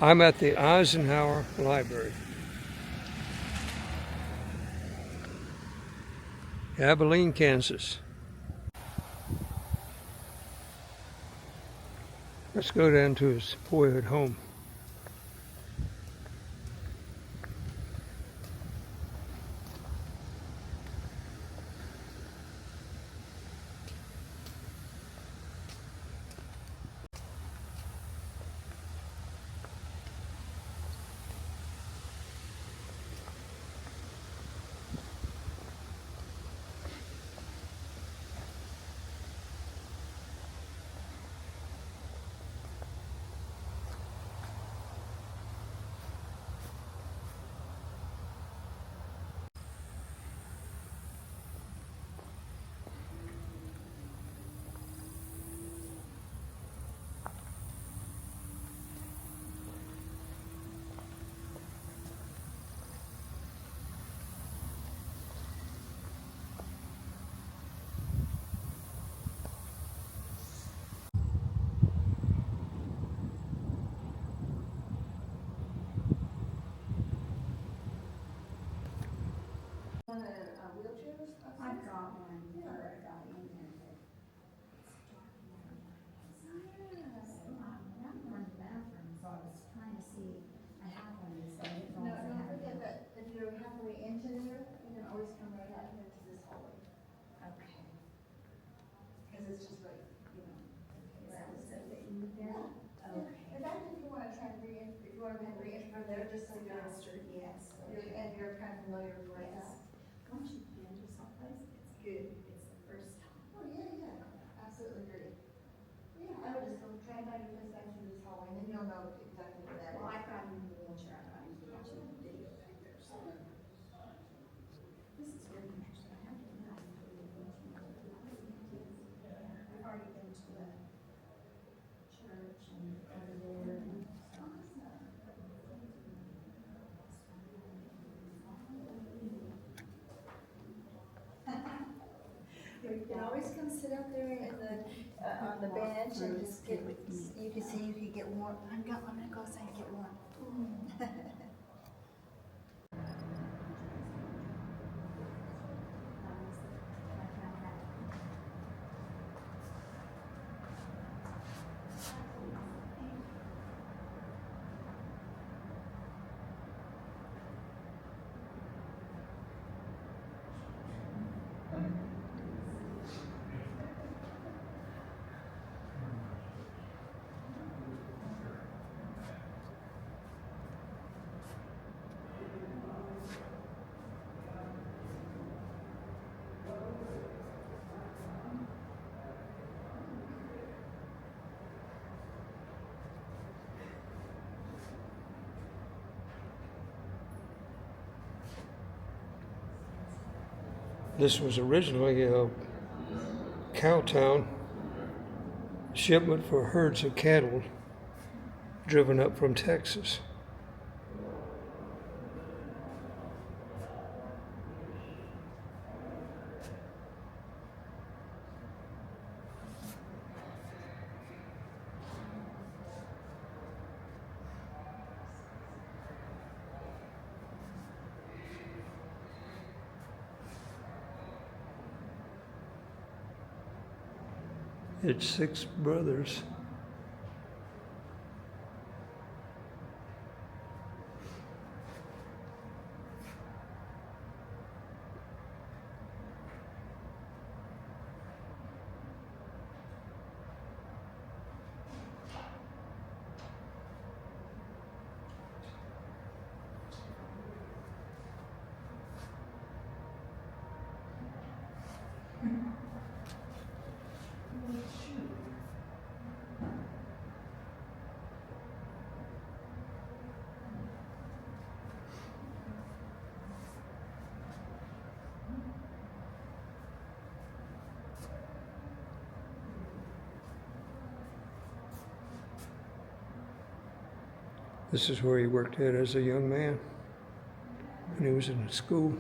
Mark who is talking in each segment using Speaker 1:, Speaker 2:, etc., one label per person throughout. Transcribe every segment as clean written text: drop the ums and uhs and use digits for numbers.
Speaker 1: I'm at the Eisenhower Library, Abilene, Kansas. Let's go down to his boyhood home.
Speaker 2: I've got one for a guy in there, but I'm in the bathroom, so I was trying to see, I have one of these, but I didn't know
Speaker 3: No,
Speaker 2: if they
Speaker 3: don't
Speaker 2: had
Speaker 3: forget
Speaker 2: one.
Speaker 3: that if you're halfway into there, you can always come right out here to this hallway,
Speaker 2: Okay.
Speaker 3: because it's just right, you know.
Speaker 2: Is that what's that you there? Okay.
Speaker 3: In fact, if you wanna try and if you wanna re-enter from there, just so you're,
Speaker 2: Faster, yes.
Speaker 3: and you're kind of familiar with where it's at.
Speaker 2: Once you've been to someplace, it's good. It's the first time.
Speaker 3: Oh, yeah, absolutely agree. Yeah, I would just go try and find your place back through this hallway, and then you'll know exactly where that
Speaker 2: Well,
Speaker 3: is.
Speaker 2: I've got him in the wheelchair. I'm not even watching the video back there, so. This is very interesting. I have to admit, I enjoy the wheelchair. We've already been to the church and over there and stuff.
Speaker 3: You can always come sit up there in the, on the bench and just get, you can see, you can get warm. I'm gonna go outside and get warm.
Speaker 1: This was originally a cow town, shipment for herds of cattle driven up from Texas. It's 6 brothers. This is where he worked at as a young man when he was in school.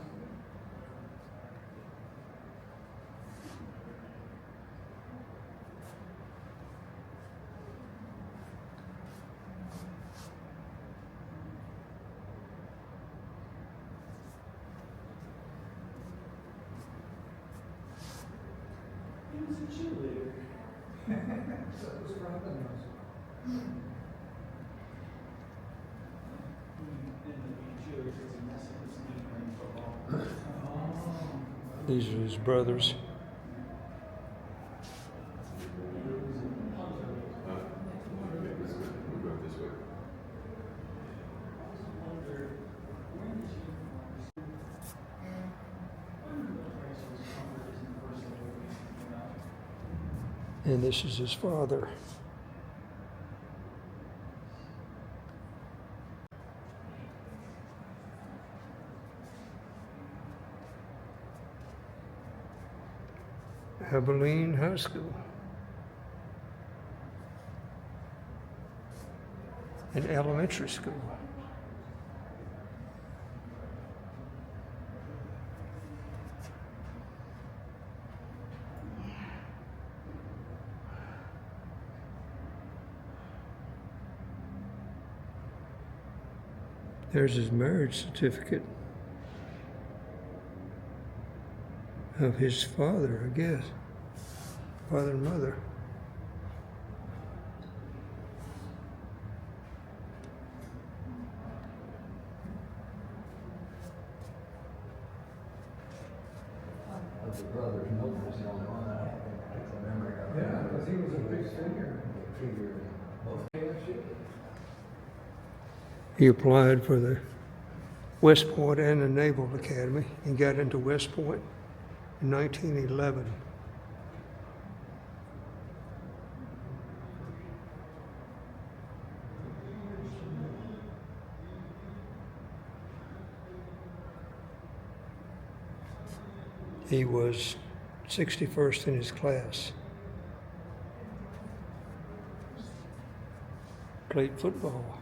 Speaker 1: These are his brothers. And this is his father. Abilene High School. An elementary school. There's his marriage certificate of his father, I guess. Father and mother.
Speaker 4: Of the brothers, Milton was the only one that I can remember.
Speaker 5: Yeah, because he was a big figure.
Speaker 1: He applied for the West Point and the Naval Academy and got into West Point in 1911. He was 61st in his class. Played football.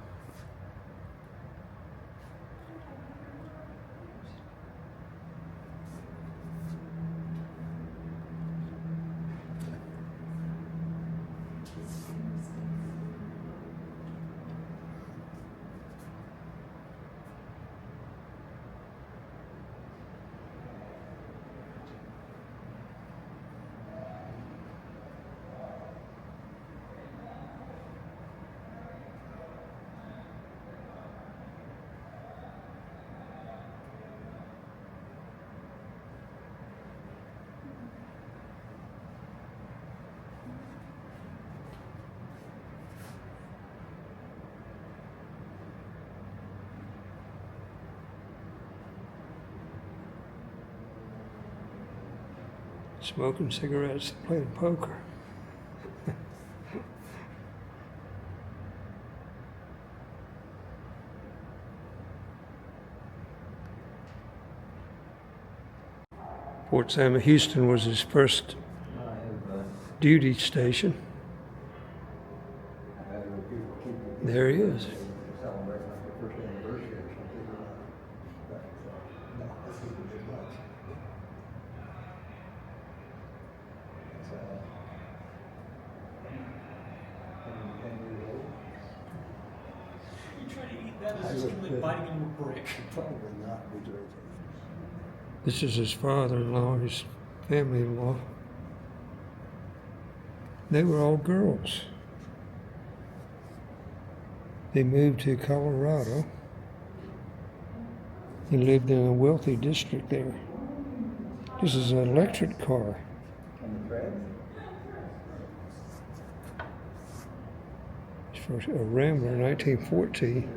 Speaker 1: Smoking cigarettes, playing poker. Fort Sam Houston was his first duty station. There he is.
Speaker 4: Celebrating their first anniversary or something. No, this is a bit much. It's 110 years old.
Speaker 6: You try to eat that, it's just like biting into a brick.
Speaker 4: Probably not be drinking.
Speaker 1: This is his father-in-law, his family-in-law. They were all girls. They moved to Colorado. He lived in a wealthy district there. This is an electric car.
Speaker 4: On the tread?
Speaker 1: It's for a Rambler, 1914.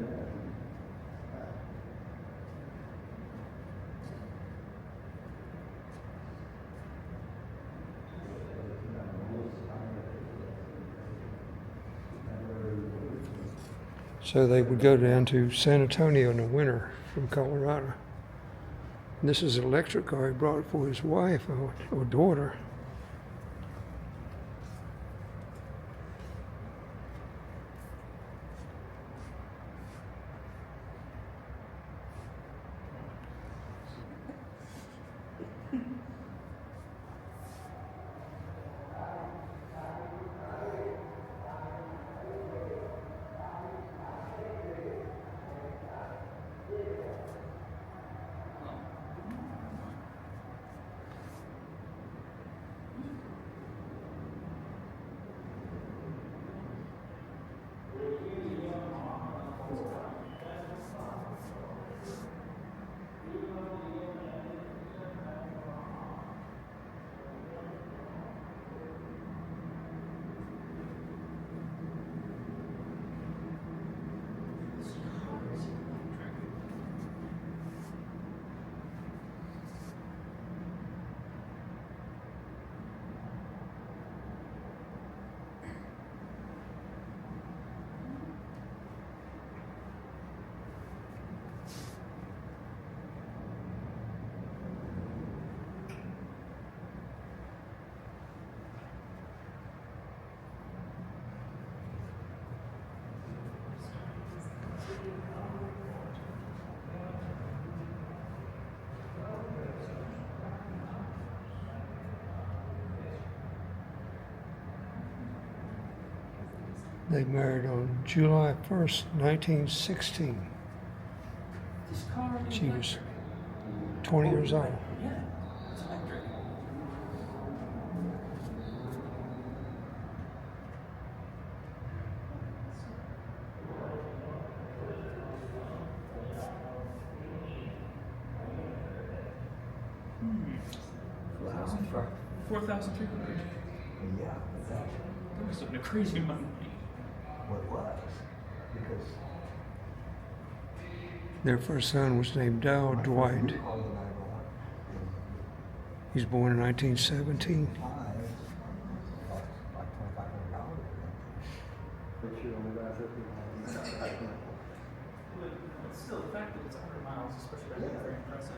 Speaker 1: So they would go down to San Antonio in the winter from Colorado. And this is an electric car he brought for his wife or daughter. They married on July 1st, 1916.
Speaker 6: This car is
Speaker 1: She was
Speaker 6: electric.
Speaker 1: 20 years old.
Speaker 6: Yeah, it's electric.
Speaker 4: Right.
Speaker 6: 4,300.
Speaker 4: Yeah, that's
Speaker 6: That was a crazy amount of money.
Speaker 4: what it was. Because
Speaker 1: Their first son was named Dwight.
Speaker 4: called the 911.
Speaker 1: He was born in 1917.
Speaker 4: Like $2,500. But you only got 50 miles.
Speaker 6: But still, the fact that it's 100 miles, especially back then, is very impressive.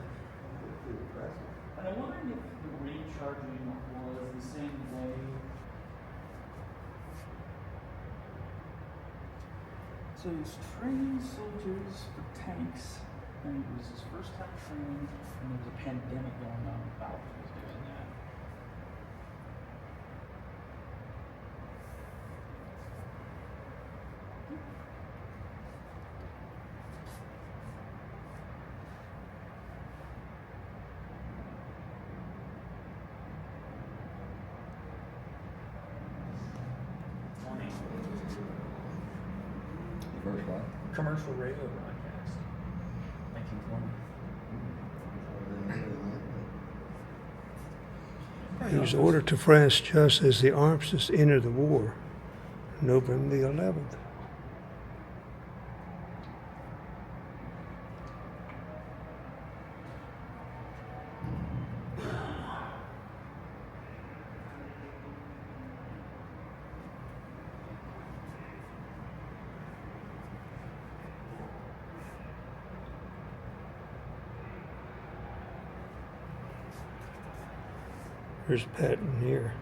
Speaker 4: Pretty impressive.
Speaker 6: And I wonder if the recharging was the same way. So he was training soldiers for tanks, and it was his first time training, and there was a pandemic going on about he was doing that.
Speaker 4: First one.
Speaker 6: Commercial radio broadcast, 1920.
Speaker 1: He was ordered to France just as the armistice entered the war, November the 11th. There's Patton here.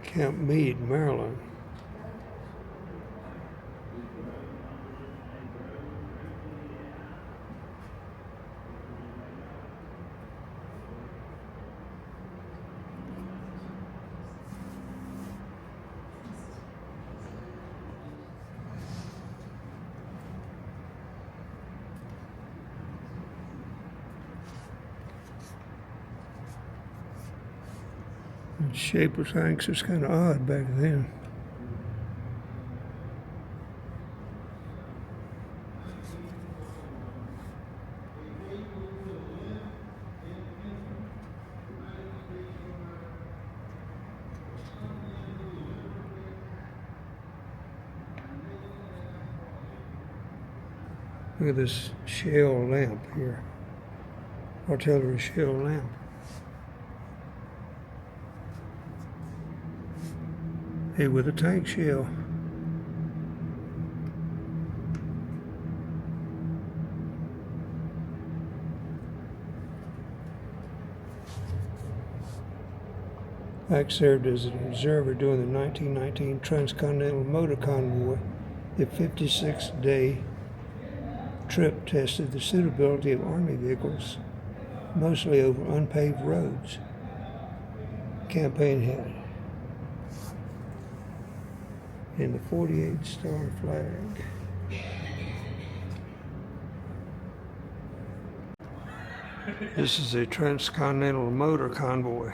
Speaker 1: Camp Meade, Maryland. The shape of tanks was kind of odd back then. Look at this shell lamp here. Artillery shell lamp. Hey, with a tank shell. Ike served as an observer during the 1919 Transcontinental Motor Convoy. The 56-day trip tested the suitability of Army vehicles, mostly over unpaved roads. Campaign had and the 48-star flag. This is a transcontinental motor convoy.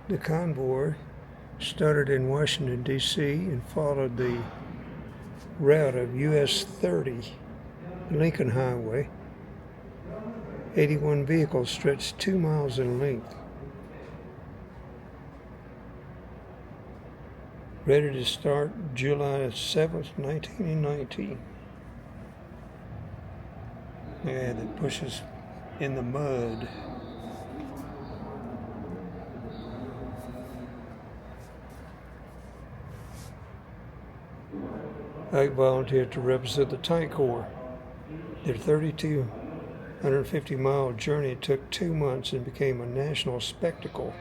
Speaker 1: The convoy started in Washington, D.C. and followed the route of US 30 Lincoln Highway. 81 vehicles stretched 2 miles in length. Ready to start July 7th, 1919. Yeah, that pushes in the mud. Ike volunteered to represent the Tank Corps. Their 3,250-mile journey took 2 months and became a national spectacle.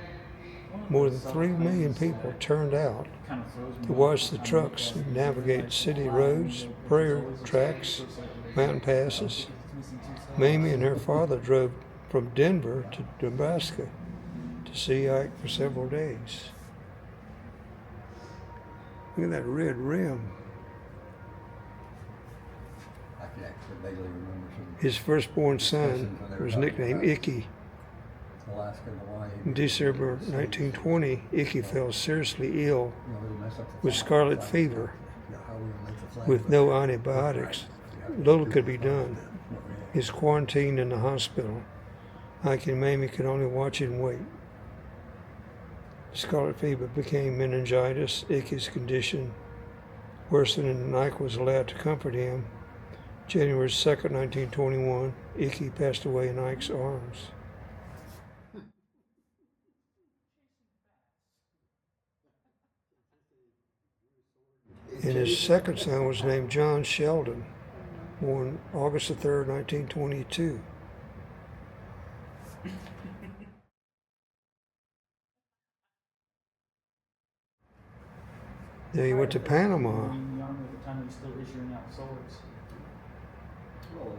Speaker 1: More than 3 million people turned out to watch the trucks navigate city roads, prairie tracks, mountain passes. Mamie and her father drove from Denver to Nebraska to see Ike for several days. Look at that red rim.
Speaker 4: I can actually vaguely remember some
Speaker 1: His firstborn son was nicknamed Icky.
Speaker 4: Alaska and Hawaii.
Speaker 1: In December 1920, Icky fell seriously ill
Speaker 4: You know, they mess up the
Speaker 1: with
Speaker 4: flag.
Speaker 1: scarlet fever.
Speaker 4: You know, how we gonna make the flag
Speaker 1: With
Speaker 4: look
Speaker 1: no
Speaker 4: good.
Speaker 1: antibiotics.
Speaker 4: Right.
Speaker 1: Little could be done.
Speaker 4: What we had.
Speaker 1: His quarantine in the hospital. Ike and Mamie could only watch and wait. Scarlet fever became meningitis. Icky's condition worsened and Ike was allowed to comfort him. January 2nd, 1921, Icky passed away in Ike's arms. And his second son was named John Sheldon, born August 3rd, 1922. Then he went to Panama.
Speaker 6: In the army at the time, he was still issuing out swords.
Speaker 4: Well,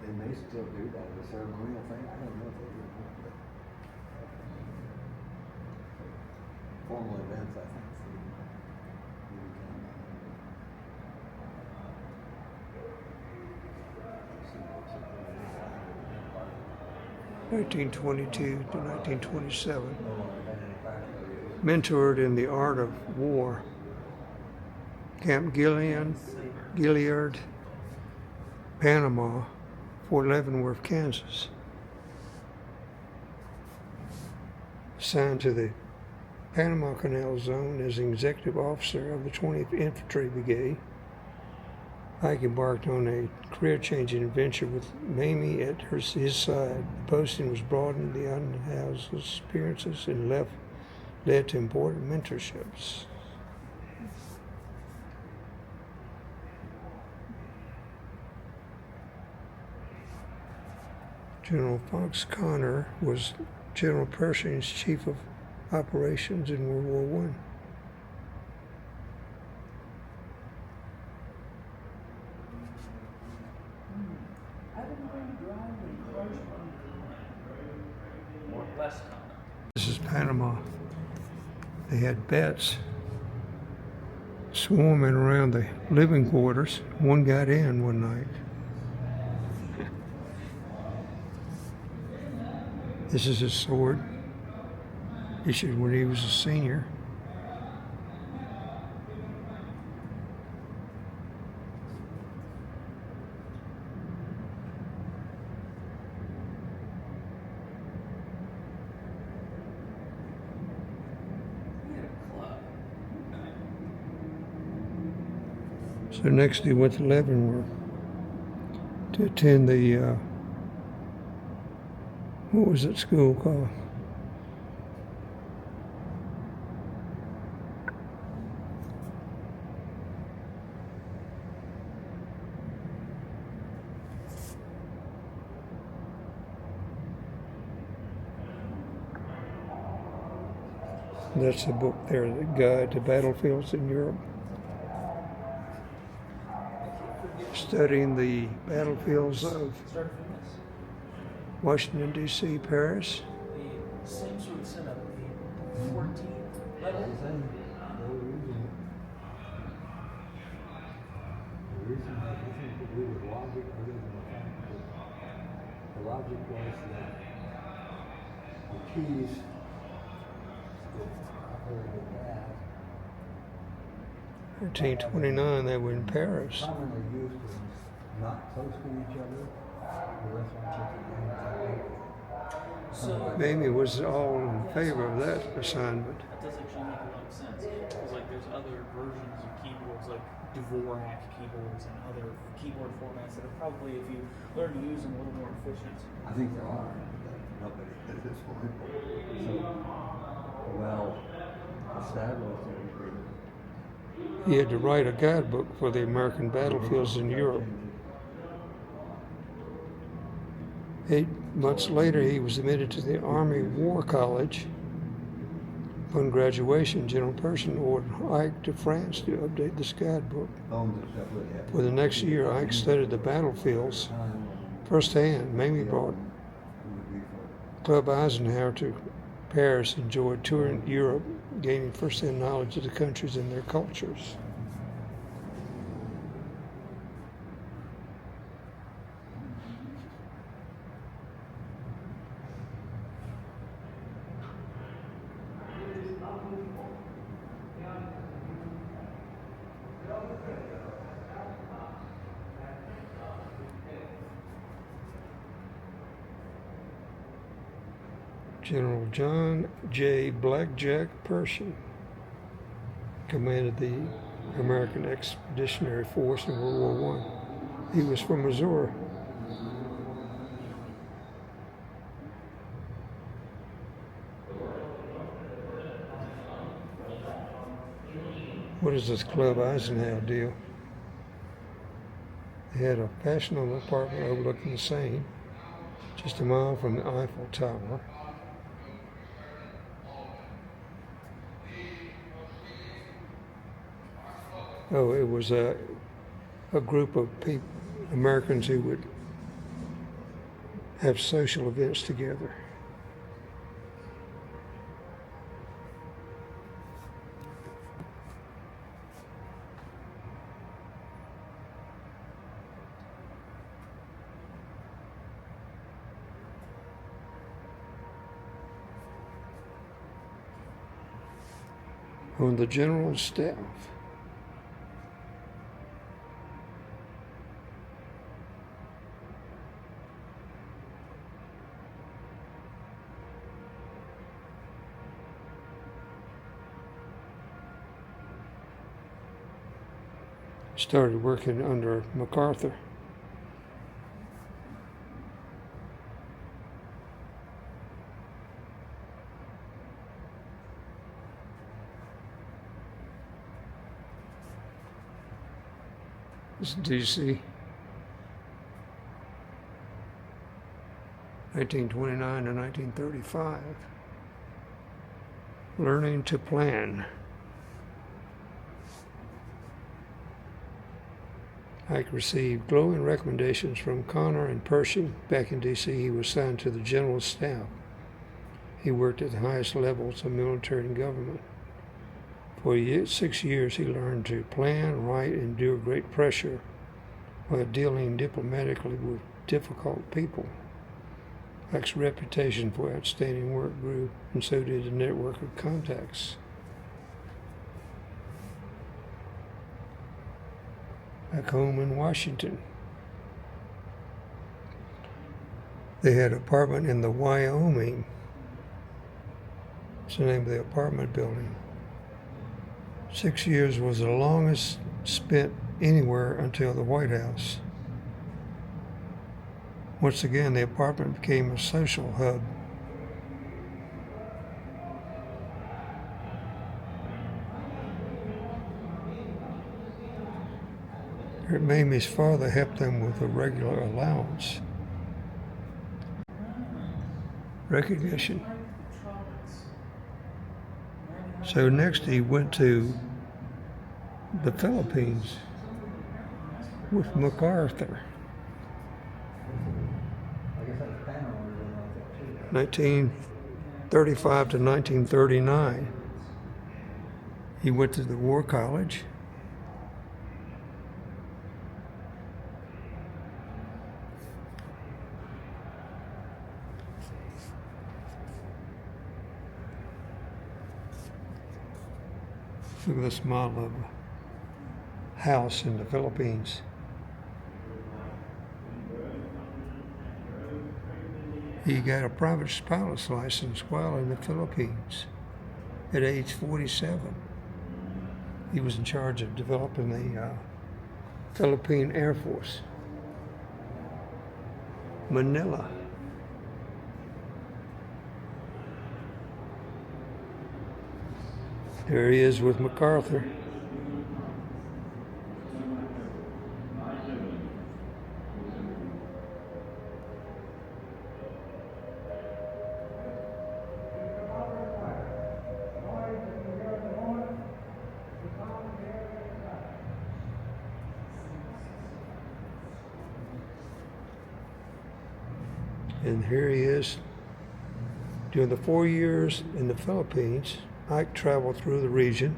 Speaker 4: they may still do that as a ceremonial thing. I don't know if they do. But formal events, I think.
Speaker 1: So 1922 to 1927. Mentored in the art of war. Camp Gilead, Panama, Fort Leavenworth, Kansas. Assigned to the Panama Canal Zone as an executive officer of the 20th Infantry Brigade, Ike embarked on a career-changing adventure with Mamie at his side. The posting was broadened the unhoused experiences and led to important mentorships. General Fox Connor was General Pershing's chief of operations in World War I. This is Panama. They had bats swarming around the living quarters. One got in one night. This is his sword, issued when he was a senior. So next he went to Leavenworth to attend the, what was that school called? That's the book there, The Guide to Battlefields in Europe. Studying the battlefields of Washington, D.C., Paris.
Speaker 6: The same sort of setup, the 14 level.
Speaker 4: The reason had nothing to do with logic other than the fact that the logic was that the keys that operated that
Speaker 1: 1329, they were in Paris.
Speaker 4: commonly used was not close to each other. The rest of them
Speaker 6: So
Speaker 1: Mamie was all in favor of that assignment.
Speaker 6: that does actually make a lot of sense. Because like there's other versions of keyboards like Dvorak keyboards and other keyboard formats that are probably, if you learn to use them, a little more efficient.
Speaker 4: I think there are, but nobody at this point. So well established everything.
Speaker 1: He had to write a guidebook for the American battlefields in Europe. 8 months later, he was admitted to the Army War College. Upon graduation, General Pershing ordered Ike to France to update the guidebook. For the next year, Ike studied the battlefields firsthand. Mamie brought Club Eisenhower to Paris, enjoyed touring Europe, gaining firsthand knowledge of the countries and their cultures. General John J. Blackjack Pershing commanded the American Expeditionary Force in World War I. He was from Missouri. What is this Club Eisenhower deal? They had a fashionable apartment overlooking the Seine, just a mile from the Eiffel Tower. Oh, it was a group of people, Americans who would have social events together. On the general staff. Started working under MacArthur. This is D.C. 1929 to 1935. Learning to plan. Ike received glowing recommendations from Connor and Pershing. Back in D.C., he was assigned to the general staff. He worked at the highest levels of military and government. For 6 years, he learned to plan, write, and endure great pressure while dealing diplomatically with difficult people. Ike's reputation for outstanding work grew, and so did the network of contacts. Back home in Washington, they had an apartment in the Wyoming. It's the name of the apartment building. 6 years was the longest spent anywhere until the White House. Once again, the apartment became a social hub. Mamie's father helped them with a regular allowance. Recognition. So next he went to the Philippines with MacArthur. 1935 to 1939. He went to the War College. Look at this model of a house in the Philippines. He got a private pilot's license while in the Philippines at age 47. He was in charge of developing the Philippine Air Force. Manila. There he is with MacArthur. And here he is. During the 4 years in the Philippines, Ike traveled through the region.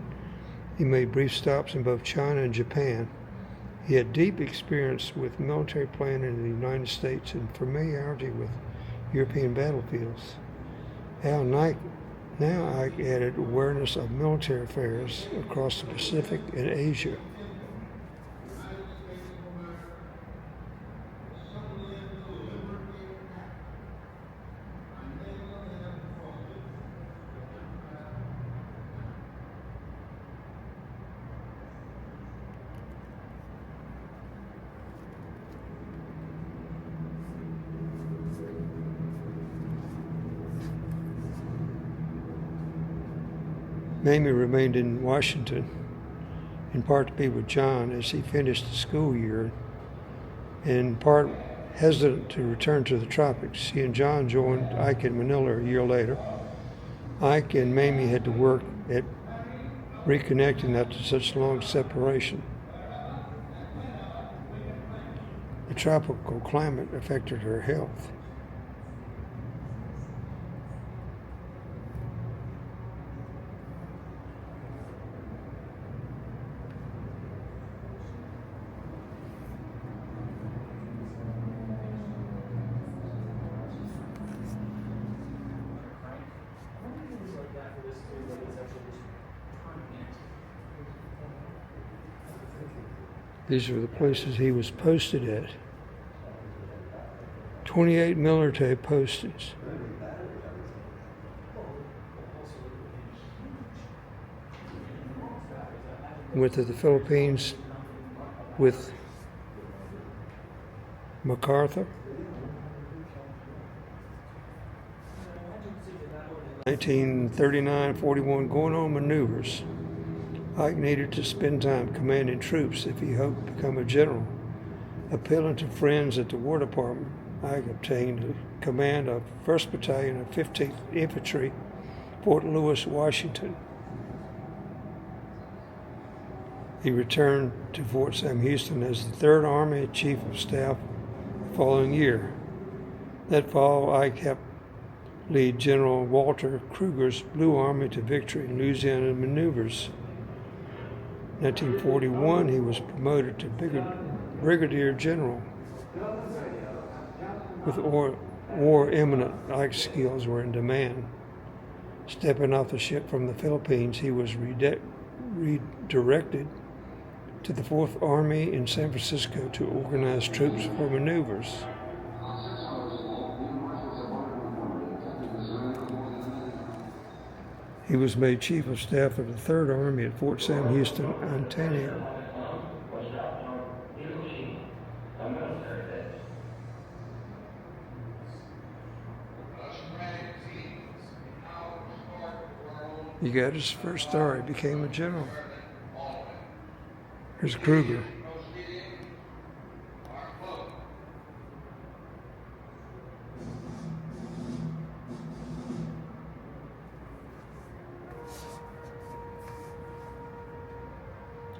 Speaker 1: He made brief stops in both China and Japan. He had deep experience with military planning in the United States and familiarity with European battlefields. Now Ike added awareness of military affairs across the Pacific and Asia. Mamie remained in Washington, in part to be with John as he finished the school year, and in part hesitant to return to the tropics. She and John joined Ike in Manila a year later. Ike and Mamie had to work at reconnecting after such long separation. The tropical climate affected her health. These are the places he was posted at. 28 military postings. Went to the Philippines with MacArthur. 1939-41, going on maneuvers. Ike needed to spend time commanding troops if he hoped to become a general. Appealing to friends at the War Department, Ike obtained command of 1st Battalion of 15th Infantry, Fort Lewis, Washington. He returned to Fort Sam Houston as the 3rd Army Chief of Staff the following year. That fall, Ike helped lead General Walter Kruger's Blue Army to victory in Louisiana maneuvers. In 1941, he was promoted to Brigadier General. With war imminent, Ike's skills were in demand. Stepping off the ship from the Philippines, he was redirected to the 4th Army in San Francisco to organize troops for maneuvers. He was made Chief of Staff of the 3rd Army at Fort Sam Houston, Ontario. He got his first star. He became a general. Here's Kruger.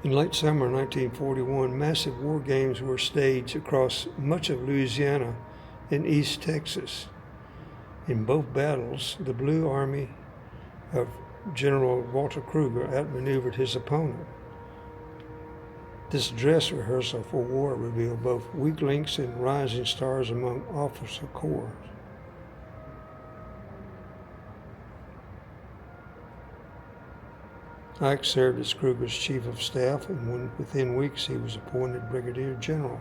Speaker 1: In late summer 1941, massive war games were staged across much of Louisiana and East Texas. In both battles, the Blue Army of General Walter Kruger outmaneuvered his opponent. This dress rehearsal for war revealed both weak links and rising stars among officer corps. Ike served as Kruger's Chief of Staff, and within weeks he was appointed Brigadier General.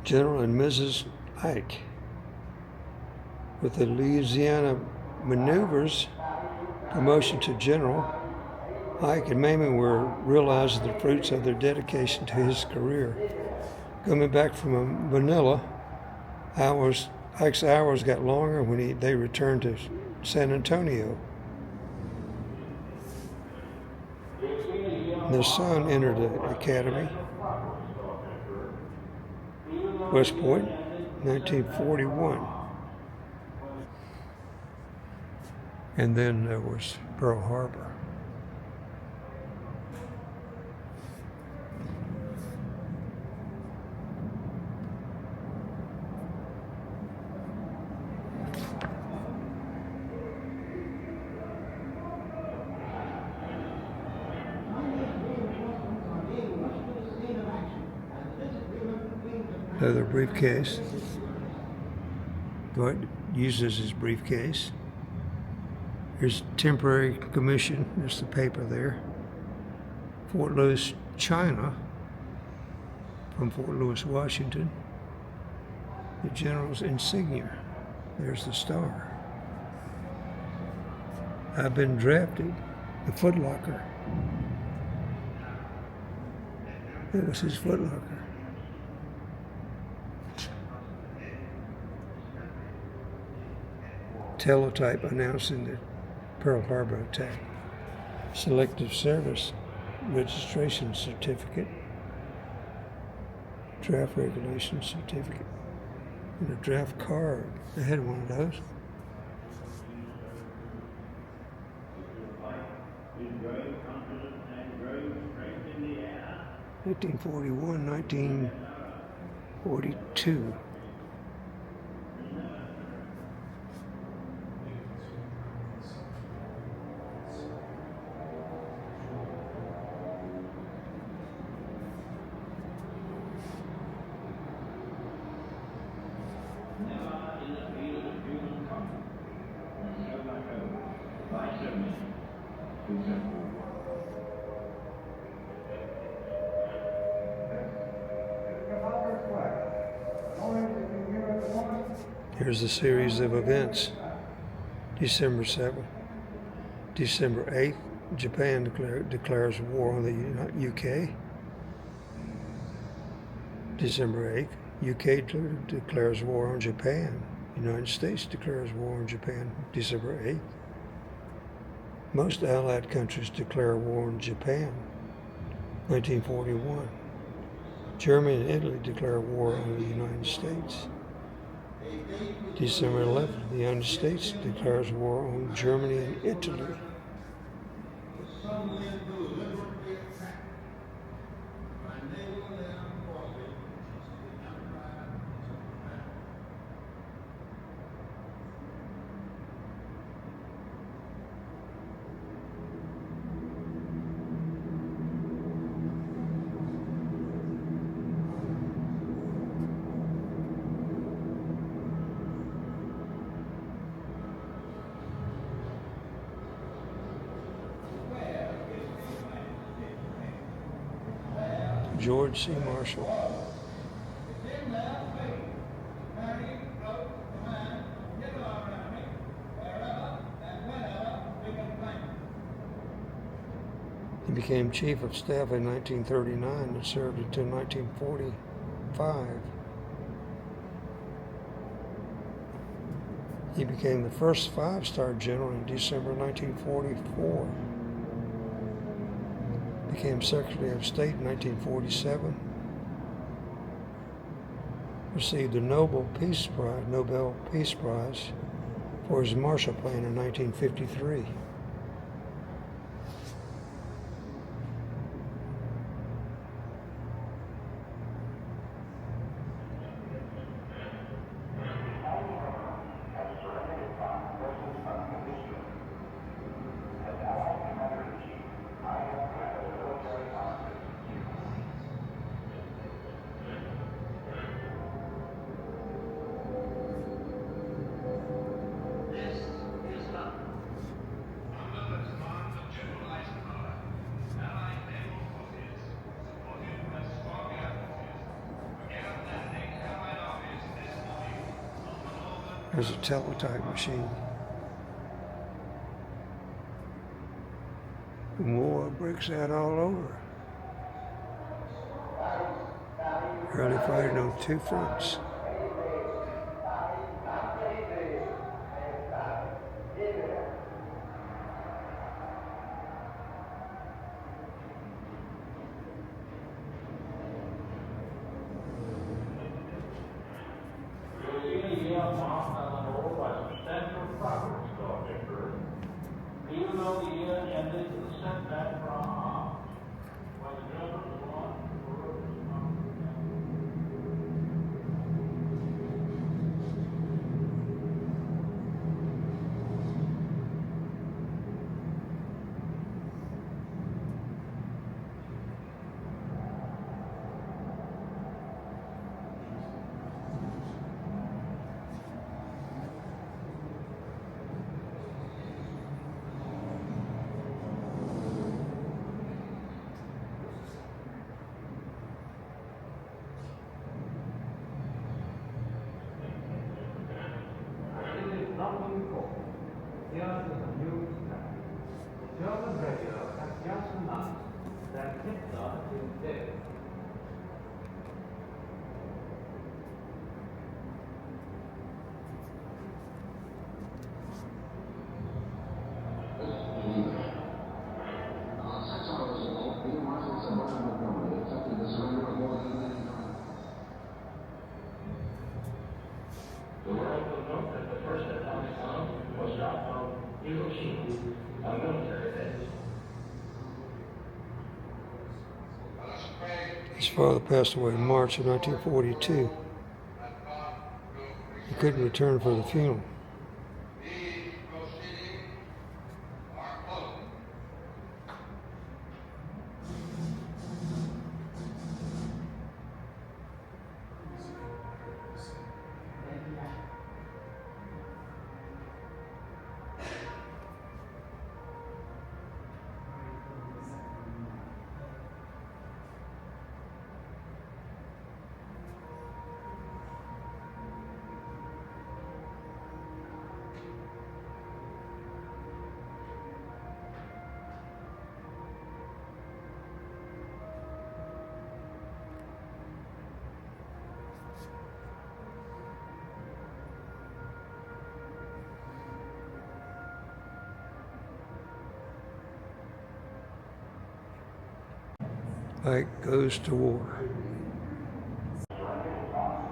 Speaker 1: General and Mrs. Ike. With the Louisiana maneuvers, promotion to general, Ike and Mamie were realizing the fruits of their dedication to his career. Coming back from Manila, Ike's hours got longer when they returned to San Antonio. Their son entered the academy, West Point, 1941. And then there was Pearl Harbor. Another briefcase. Dwight uses his briefcase. Here's temporary commission. There's the paper there. Fort Lewis, China, from Fort Lewis, Washington. The general's insignia. There's the star. I've been drafted. The footlocker. That was his footlocker. Teletype announcing the Pearl Harbor attack. Selective service registration certificate. Draft regulation certificate. And a draft card. I had one of those. (1941, 1942). Here's a series of events. December 7th. December 8th, Japan declares war on the UK. December 8th, UK declares war on Japan. United States declares war on Japan. December 8th. Most Allied countries declare war on Japan. 1941. Germany and Italy declare war on the United States. December 11th, the United States declares war on Germany and Italy. George C. Marshall. He became Chief of Staff in 1939 and served until 1945. He became the first five-star general in December 1944. Became Secretary of State in 1947. Received the Nobel Peace Prize for his Marshall Plan in 1953. There's a teletype machine. War breaks out all over. Early fighting on two fronts. His father passed away in March of 1942. He couldn't return for the funeral. Ike goes to war.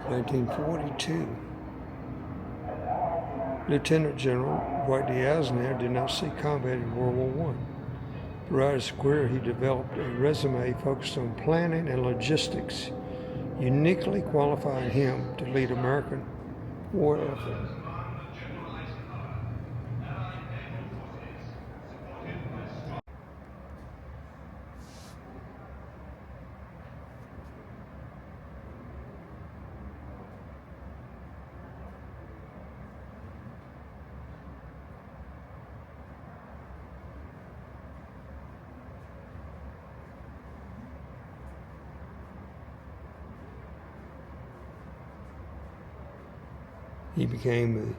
Speaker 1: 1942. Lieutenant General Dwight Eisenhower did not see combat in World War I. Throughout his career, he developed a resume focused on planning and logistics, uniquely qualifying him to lead American war effort. He became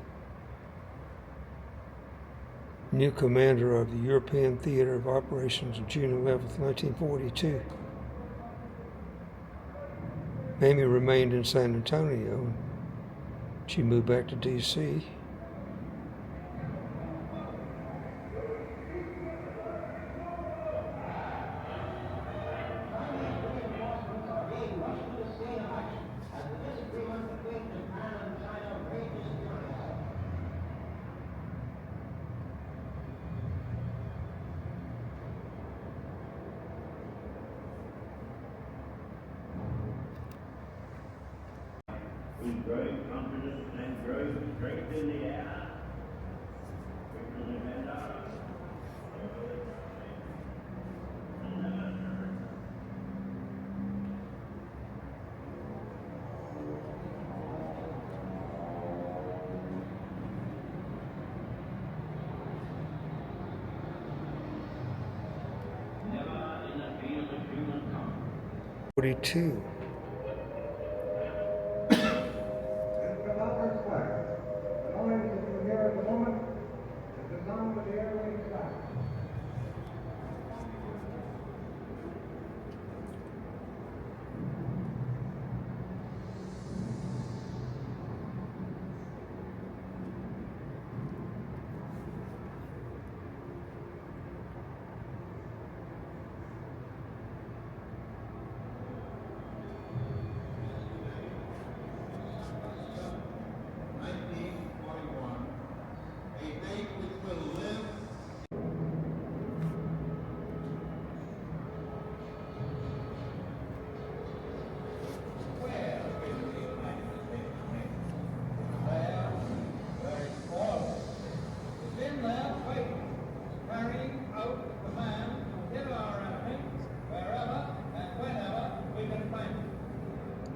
Speaker 1: the new commander of the European Theater of Operations on June 11, 1942. Mamie remained in San Antonio. She moved back to D.C.
Speaker 7: With great confidence and great strength in the air. Never in the field of human comfort.
Speaker 1: 42.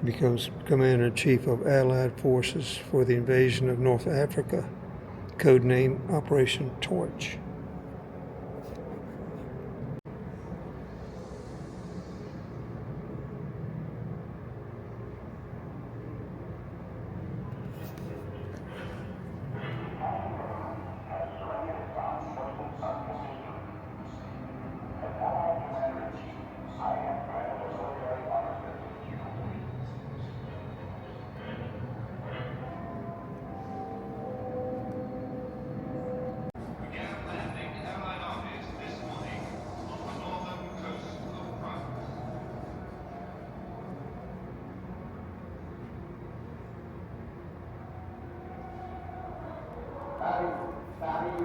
Speaker 1: Becomes Commander-in-Chief of Allied Forces for the invasion of North Africa, codename Operation Torch.
Speaker 7: It's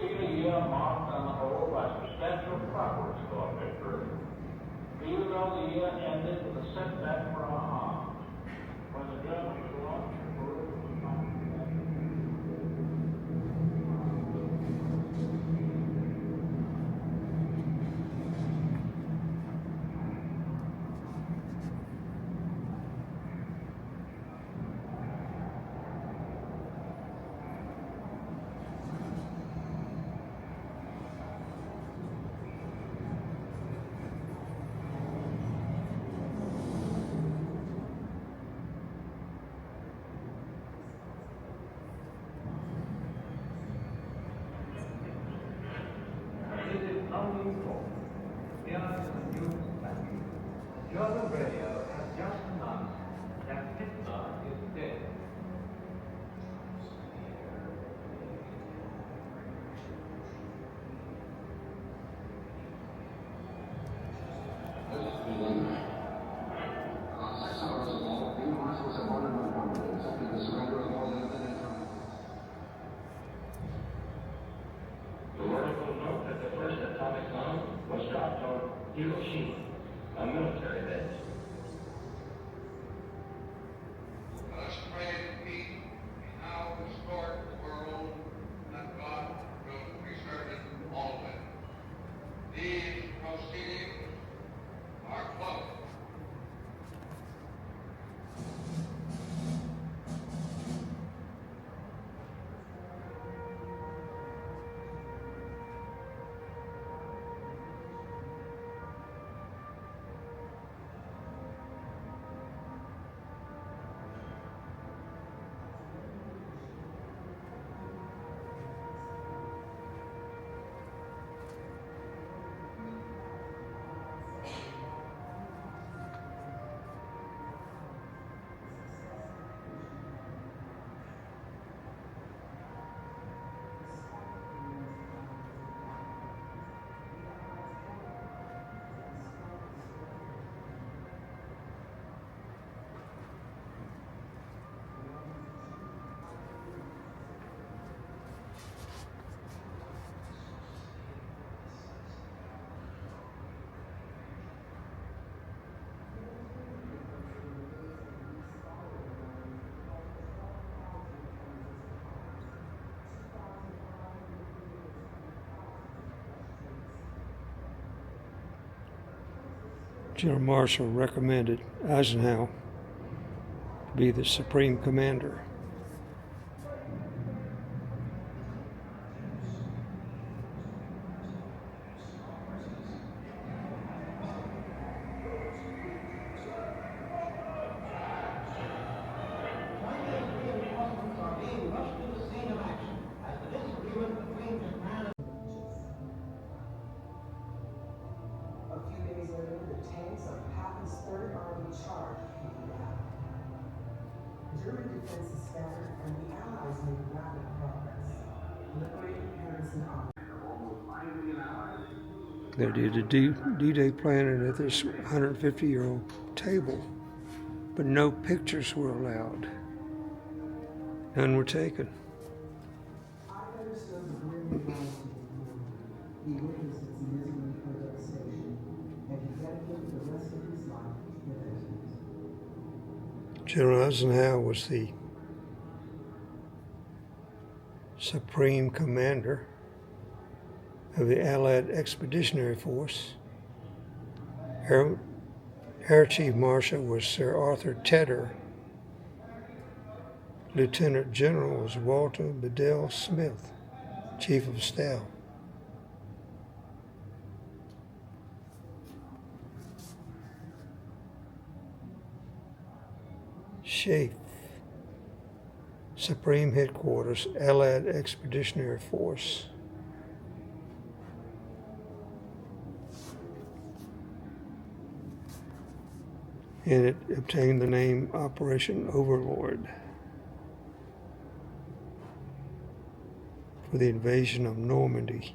Speaker 7: been a year marked on the whole by substantial progress toward victory. Even though the year ended with a setback for our arms, when the Germans launched a brutal counter-attack. It is unusual. Here is the news package. German radio has just announced that Hitler is dead. The article note that the first atomic bomb was dropped on Hiroshima, a military base.
Speaker 8: Let us pray that peace be now restored to the world, and that God will preserve it always. These proceedings are closed.
Speaker 1: General Marshall recommended Eisenhower to be the supreme commander.
Speaker 9: A few days later, the tanks of Patton's Third Army charged Indiana. German defenses scattered, and the Allies made rapid progress, liberating Harrison Army.
Speaker 1: They did a D-Day planning at this 150-year-old table, but no pictures were allowed. None were taken.
Speaker 9: I understood the grim reality of war. He witnessed its misery and devastation, and he dedicated the rest of his life with it.
Speaker 1: General Eisenhower was the supreme commander of the Allied Expeditionary Force. Air Chief Marshal was Sir Arthur Tedder. Lieutenant General was Walter Bedell Smith, Chief of Staff. SHAEF, Supreme Headquarters, Allied Expeditionary Force. And it obtained the name Operation Overlord. for the invasion of Normandy.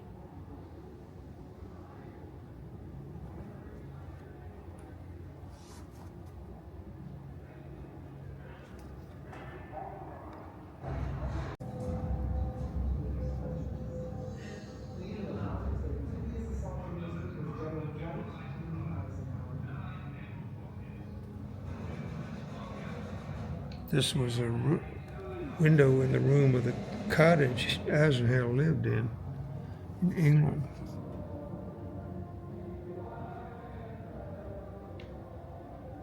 Speaker 1: This was a window in the room of the cottage Eisenhower lived in England.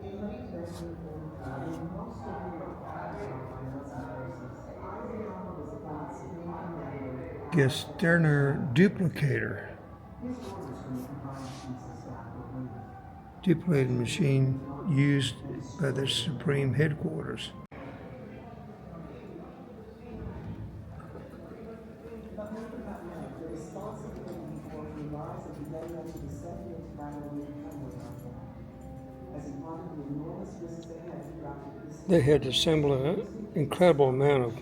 Speaker 9: In late 1945, when most of Europe had by Nazi forces, Eisenhower was appointed supreme commander.
Speaker 1: Gesterner duplicator.
Speaker 9: His orders from the combined chiefs of staff were brief.
Speaker 1: Duplicated machine used by the Supreme Headquarters.
Speaker 9: But more than that meant the responsibility for the rise of the government to descend into battle would come with Arthur. As he pondered the enormous risks ahead, he drafted this.
Speaker 1: They had to assemble an incredible amount of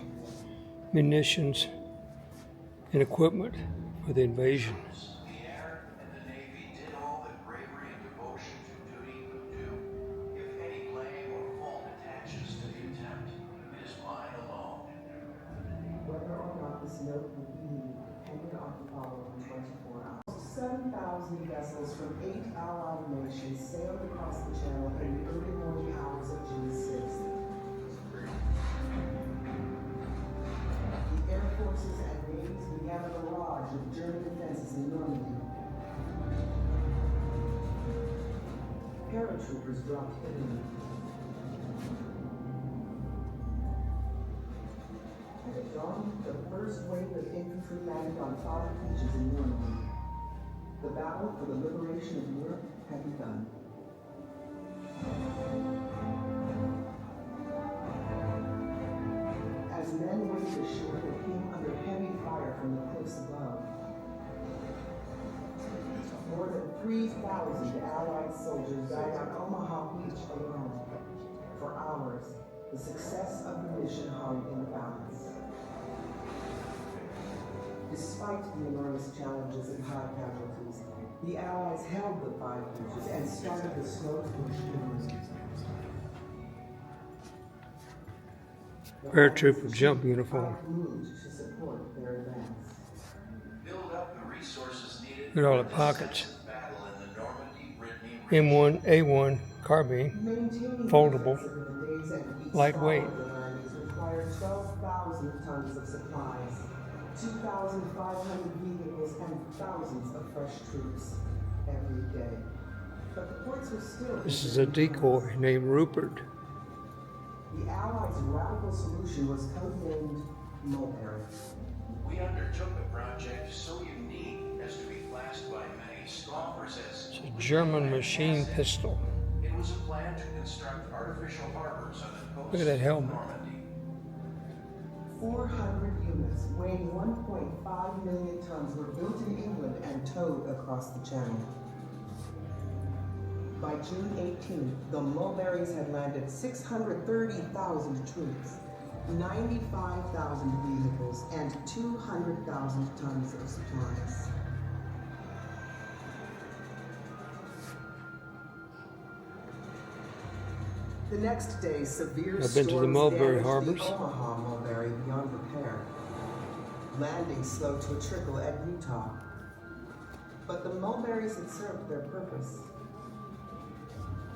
Speaker 1: munitions and equipment for the invasion.
Speaker 10: The air and the Navy did all that bravery and devotion to duty could do. If any blame or fault attaches to the attempt, it is mine alone.
Speaker 9: Whether or not this note would be needed depended on the following 24 hours. 7,000 vessels from 8 Allied nations sailed across the Channel in the early morning hours of June 6th. The air forces and navies began a barrage of German defenses in Normandy. Paratroopers dropped heavily. At dawn, the first wave of infantry landed on 5 beaches in Normandy. The battle for the liberation of Europe had begun. As men waded ashore, they came under heavy fire from the cliffs above. More than 3,000 Allied soldiers died on Omaha Beach alone. For hours, the success of the mission hung in the balance. Despite the enormous challenges and high casualties, the Allies held the 5 beaches and started the slow push inward.
Speaker 1: Paratrooper jump uniform.
Speaker 9: Moved to support their advance.
Speaker 10: Build up the resources needed
Speaker 1: Look at all
Speaker 10: for
Speaker 1: the
Speaker 10: the
Speaker 1: pockets.
Speaker 10: decisive battle in the Normandy-Brittany region.
Speaker 1: M1A1 carbine,
Speaker 9: Maintaining
Speaker 1: foldable,
Speaker 9: defenses in the days and weeks
Speaker 1: lightweight.
Speaker 9: following the landings required 12,000 tons of supplies, 2,500 vehicles, and thousands of fresh troops every day. But the ports were still.
Speaker 1: This is a decoy named Rupert.
Speaker 9: The Allies' radical solution was codenamed Mulberry.
Speaker 10: We undertook a project so unique as to be classed by many scoffers as
Speaker 1: It's a German machine pistol.
Speaker 10: It was a plan to construct artificial harbors on the coast
Speaker 1: Look at that
Speaker 10: of
Speaker 1: helmet.
Speaker 10: Normandy.
Speaker 9: 400 units weighing 1.5 million tons were built in England and towed across the Channel. By June 18th, the Mulberries had landed 630,000 troops, 95,000 vehicles, and 200,000 tons of supplies. The next day, severe
Speaker 1: I've been to the
Speaker 9: storms
Speaker 1: Mulberry
Speaker 9: damaged
Speaker 1: Harbors.
Speaker 9: the Omaha Mulberry beyond repair. Landing slowed to a trickle at Utah. But the Mulberries had served their purpose.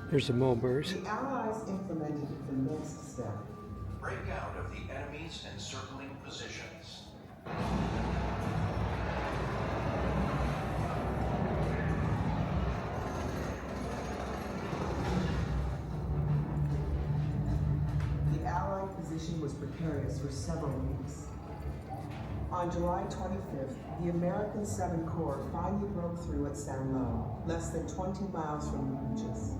Speaker 1: Here's the mulberries.
Speaker 9: The Allies implemented the next step.
Speaker 10: Break out of the enemy's encircling positions.
Speaker 9: The Allied position was precarious for several weeks. On July 25th, the American 7th Corps finally broke through at San Lo, less than 20 miles from the beaches.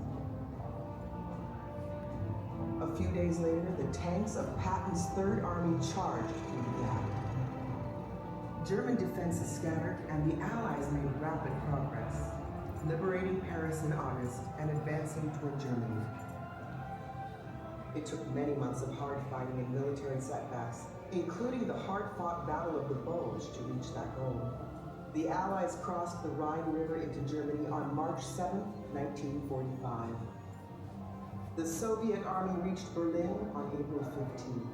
Speaker 9: A few days later, the tanks of Patton's Third Army charged through the gap. German defenses scattered, and the Allies made rapid progress, liberating Paris in August and advancing toward Germany. It took many months of hard fighting and military setbacks, including the hard-fought Battle of the Bulge, to reach that goal. The Allies crossed the Rhine River into Germany on March 7, 1945. The Soviet army reached Berlin on April 15.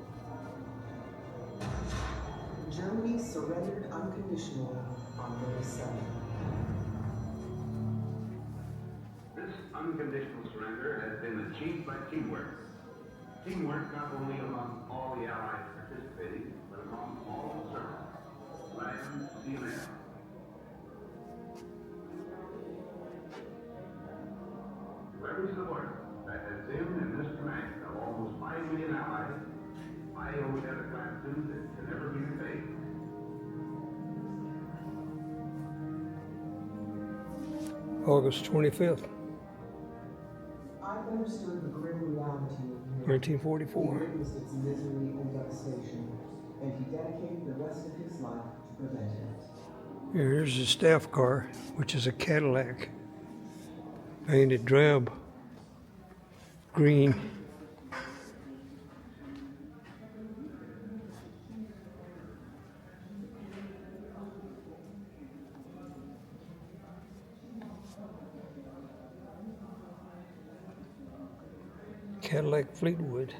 Speaker 9: Germany surrendered unconditionally on May 7.
Speaker 11: This unconditional surrender has been achieved by teamwork. Teamwork not only among all the Allies participating, but among all the services, land, sea, and air. To every subordinate that has been in this command of almost 5 million Allies, I owe that a gratitude that can never be repaid.
Speaker 1: August 25th,
Speaker 9: I've understood the grim reality of war.
Speaker 1: 1944.
Speaker 9: He witnessed its misery and devastation, and he dedicated the rest of his life to prevent it.
Speaker 1: Here's the staff car, which is a Cadillac, painted drab green. Cadillac Fleetwood.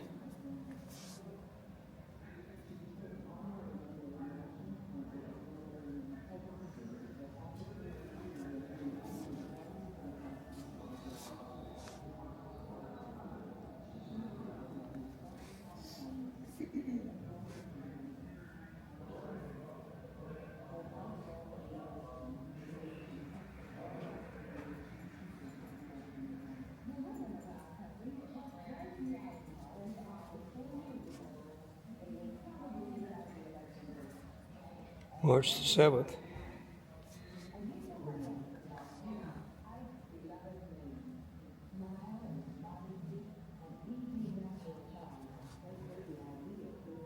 Speaker 1: March the 7th.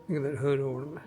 Speaker 1: Look at that hood ornament.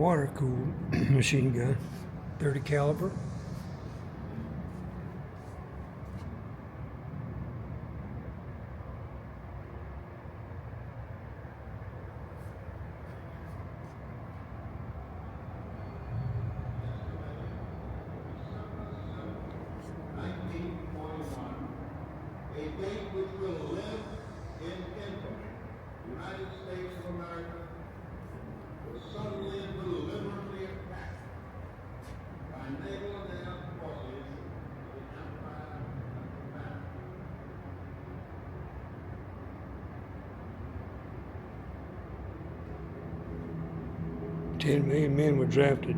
Speaker 1: water-cooled machine gun, 30 caliber.
Speaker 8: A date which will live in infamy. United States of America was suddenly and deliberately attacked by naval and air forces of the Empire of Japan.
Speaker 1: 10 million men were drafted.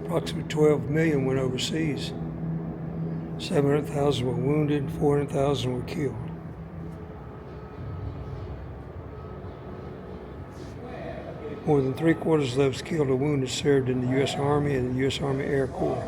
Speaker 1: Approximately 12 million went overseas. 700,000 were wounded, 400,000 were killed. More than 3/4 of those killed or wounded served in the U.S. Army and the U.S. Army Air Corps.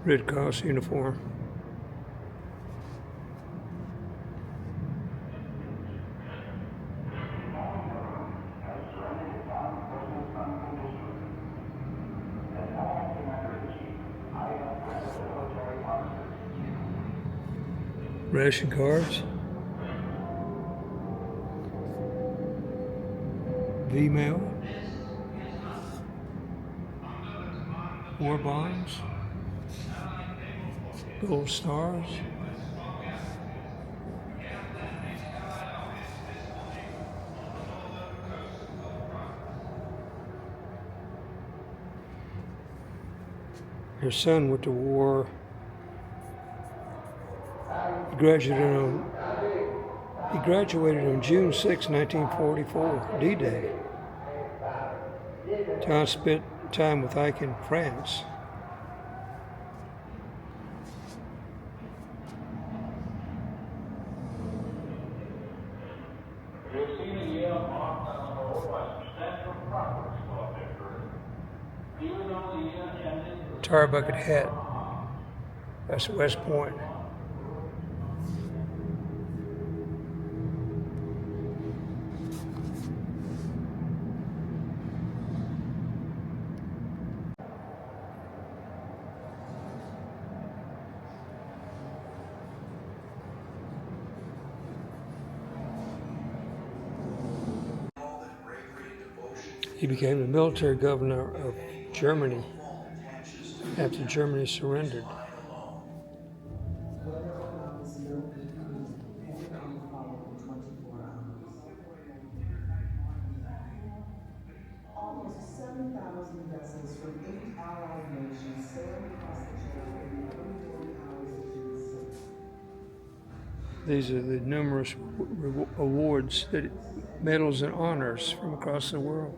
Speaker 1: Red Cross uniform. Ration cards. V-mail. War bonds. Gold stars. Her son went to war. He graduated on June 6, 1944, D-Day. John spent time with Ike in France. Tar bucket hat. That's West Point. He became the military governor of Germany after Germany surrendered.
Speaker 9: Whether or not this miracle occurred depended on the following 24 hours. Almost 7,000 vessels from 8 allied nations sailed across the channel in the early morning hours of June 6th.
Speaker 1: These are the numerous awards, medals and honors from across the world.